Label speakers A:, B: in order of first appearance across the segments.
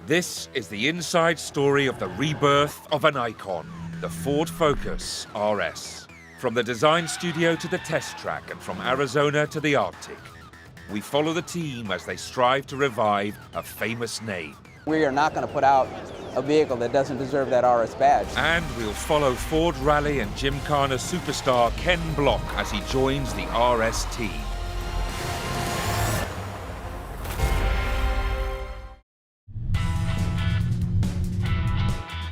A: This is the inside story of the rebirth of an icon, the Ford Focus RS. From the design studio to the test track and from Arizona to the Arctic, we follow the team as they strive to revive a famous name.
B: We are not going to put out a vehicle that doesn't deserve that RS badge.
A: And we'll follow Ford Rally and Gymkhana superstar Ken Block as he joins the RS team.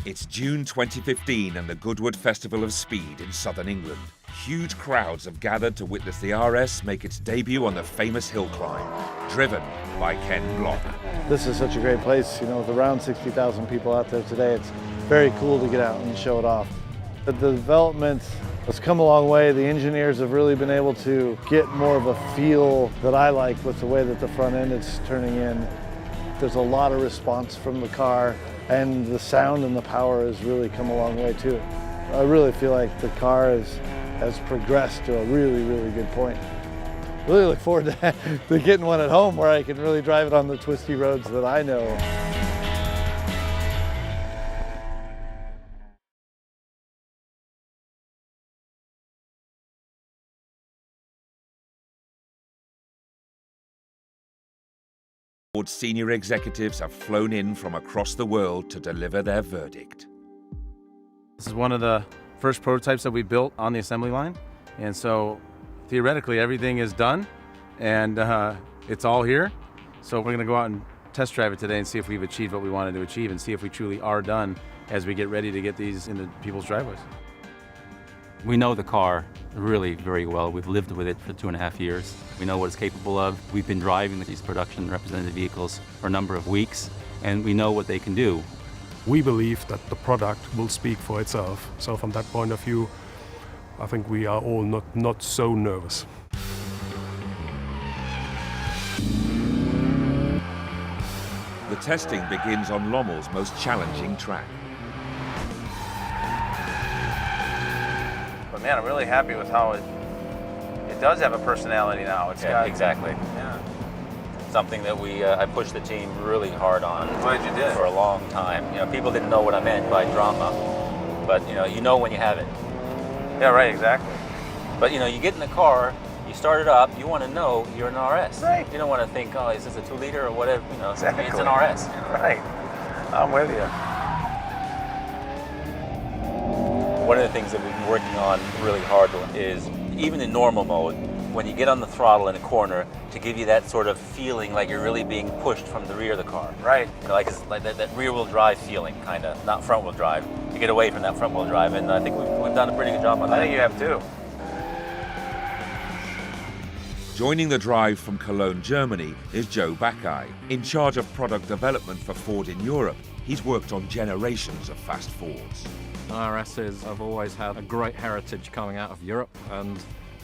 A: It's June 2015 and the Goodwood Festival of Speed in southern England. Huge crowds have gathered to witness the RS make its debut on the famous hill climb, driven by Ken Block.
C: This is such a great place, you know, with around 60,000 people out there today. It's very cool to get out and show it off. The development has come a long way. The engineers have really been able to get more of a feel that I like with the way that the front end is turning in. There's a lot of response from the car, and the sound and the power has really come a long way too. I really feel like the car has progressed to a really, really good point. Really look forward to getting one at home where I can really drive it on the twisty roads that I know.
A: Ford senior executives have flown in from across the world to deliver their verdict.
D: This is one of the first prototypes that we built on the assembly line, and so theoretically everything is done and it's all here. So we're going to go out and test drive it today and see if we've achieved what we wanted to achieve and see if we truly are done as we get ready to get these into people's driveways.
E: We know the car really very well. We've lived with it for 2.5 years. We know what it's capable of. We've been driving these production representative vehicles for a number of weeks, and we know what they can do.
F: We believe that the product will speak for itself. So from that point of view, I think we are all not so nervous.
A: The testing begins on Lommel's most challenging track.
D: But man, I'm really happy with how it does have a personality now. It's got
E: exactly.
D: Yeah.
E: Something that I pushed the team really hard on.
D: Glad you did.
E: For a long time. You know, people didn't know what I meant by drama, but you know when you have it.
D: Yeah, right, exactly.
E: But you get in the car, you start it up, you want to know you're an RS.
D: Right.
E: You don't want to think, oh, is this a 2-liter or whatever?
D: Exactly.
E: It's an RS.
D: Right. I'm with you.
E: One of the things that we've been working on really hard is, even in normal mode, when you get on the throttle in a corner, to give you that sort of feeling like you're really being pushed from the rear of the car.
D: Right.
E: Like that rear-wheel drive feeling, kind of, not front-wheel drive. You get away from that front-wheel drive, and I think we've done a pretty good job on that.
D: I think you have too.
A: Joining the drive from Cologne, Germany, is Joe Backeye. In charge of product development for Ford in Europe, he's worked on generations of fast Fords.
G: RSs have always had a great heritage coming out of Europe, and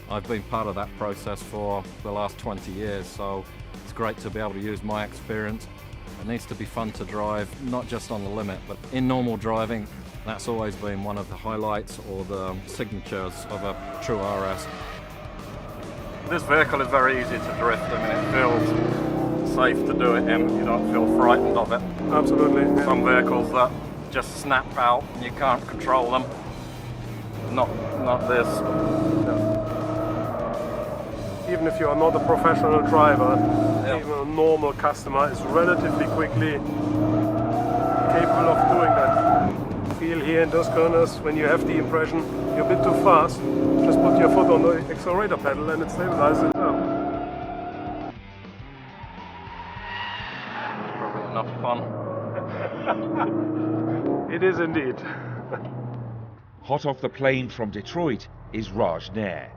G: I've been part of that process for the last 20 years, so it's great to be able to use my experience. It needs to be fun to drive, not just on the limit, but in normal driving. That's always been one of the highlights or the signatures of a true RS.
H: This vehicle is very easy to drift. I mean, it feels safe to do it in. You don't feel frightened of it.
F: Absolutely.
H: Some vehicles that just snap out and you can't control them. Not this.
F: Even if you are not a professional driver, even a normal customer is relatively quickly capable of doing that. Feel here in those corners, when you have the impression you're a bit too fast, just put your foot on the accelerator pedal and it stabilizes it down.
H: Probably enough fun.
F: It is indeed.
A: Hot off the plane from Detroit is Raj Nair.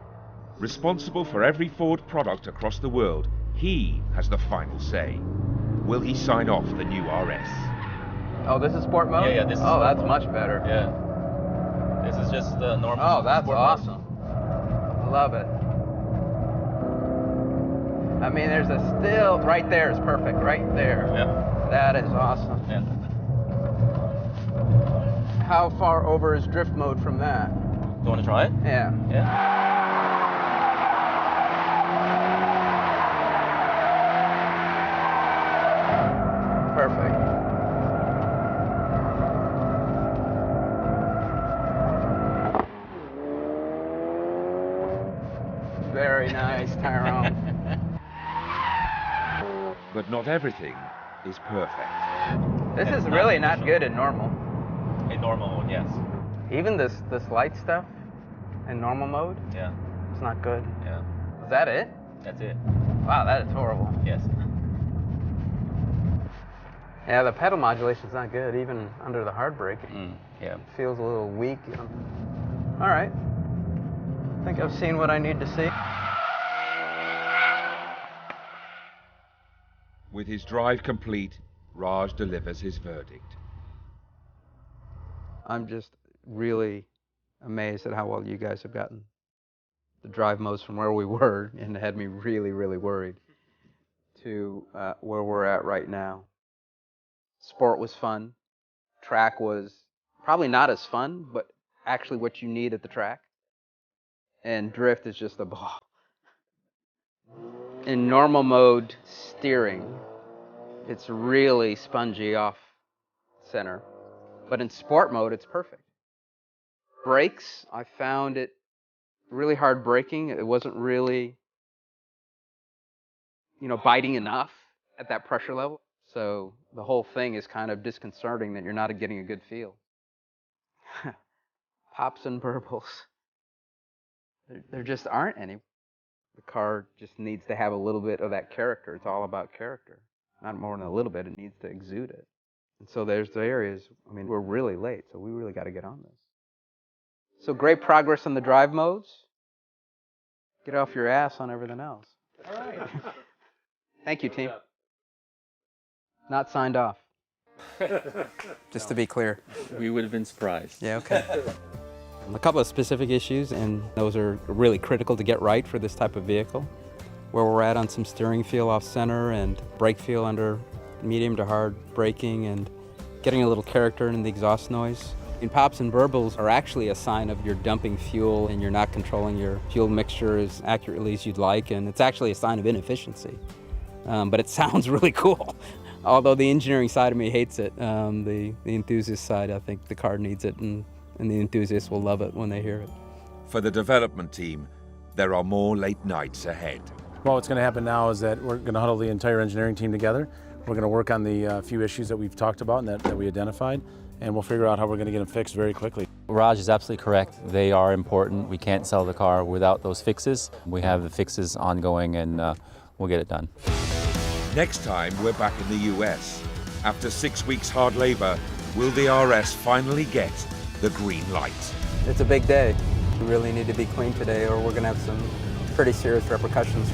A: Responsible for every Ford product across the world, he has the final say. Will he sign off the new RS?
B: Oh, this is sport mode?
E: Yeah, this is
B: Oh,
E: sport
B: that's
E: mode.
B: much better.
E: Yeah. This is just the normal.
B: Oh, that's
E: sport
B: awesome. Love it. I mean, there's a still, right there is perfect, right there.
E: Yeah.
B: That is awesome.
E: Yeah.
B: How far over is drift mode from that?
E: You want to try it?
B: Yeah.
E: Yeah.
B: Perfect. entire home.
A: But not everything is perfect.
B: This is really not good in normal.
E: In normal mode, yes.
B: Even this light stuff in normal mode,
E: Yeah,
B: it's not good.
E: yeah.
B: Is that it?
E: That's it.
B: Wow, that is horrible.
E: Yes.
B: Yeah, the pedal modulation's not good, even under the hard braking.
E: Yeah.
B: It feels a little weak. All right. I think I've seen what I need to see.
A: With his drive complete, Raj delivers his verdict.
B: I'm just really amazed at how well you guys have gotten the drive modes from where we were, and it had me really, really worried, to where we're at right now. Sport was fun. Track was probably not as fun, but actually what you need at the track. And drift is just a ball. In normal mode steering, it's really spongy off center. But in sport mode, it's perfect. Brakes, I found it really hard braking. It wasn't really, biting enough at that pressure level. So the whole thing is kind of disconcerting that you're not getting a good feel. Pops and burbles. There just aren't any. The car just needs to have a little bit of that character. It's all about character. Not more than a little bit. It needs to exude it. And so there's the areas, we're really late, so we really got to get on this. So great progress on the drive modes. Get off your ass on everything else. All right. Thank you, team. Not signed off. Just to be clear.
E: We would have been surprised.
B: Yeah, okay. A couple of specific issues, and those are really critical to get right for this type of vehicle. Where we're at on some steering feel off center and brake feel under medium to hard braking, and getting a little character in the exhaust noise. And pops and burbles are actually a sign of you're dumping fuel and you're not controlling your fuel mixture as accurately as you'd like, and it's actually a sign of inefficiency. But it sounds really cool. Although the engineering side of me hates it, the enthusiast side, I think the car needs it, and the enthusiasts will love it when they hear it.
A: For the development team, there are more late nights ahead.
D: Well, what's going to happen now is that we're going to huddle the entire engineering team together. We're going to work on the few issues that we've talked about and that we identified, and we'll figure out how we're going to get them fixed very quickly.
E: Raj is absolutely correct. They are important. We can't sell the car without those fixes. We have the fixes ongoing, and we'll get it done.
A: Next time, we're back in the US. After 6 weeks hard labor, will the RS finally get the green light?
B: It's a big day. We really need to be clean today, or we're going to have some pretty serious repercussions.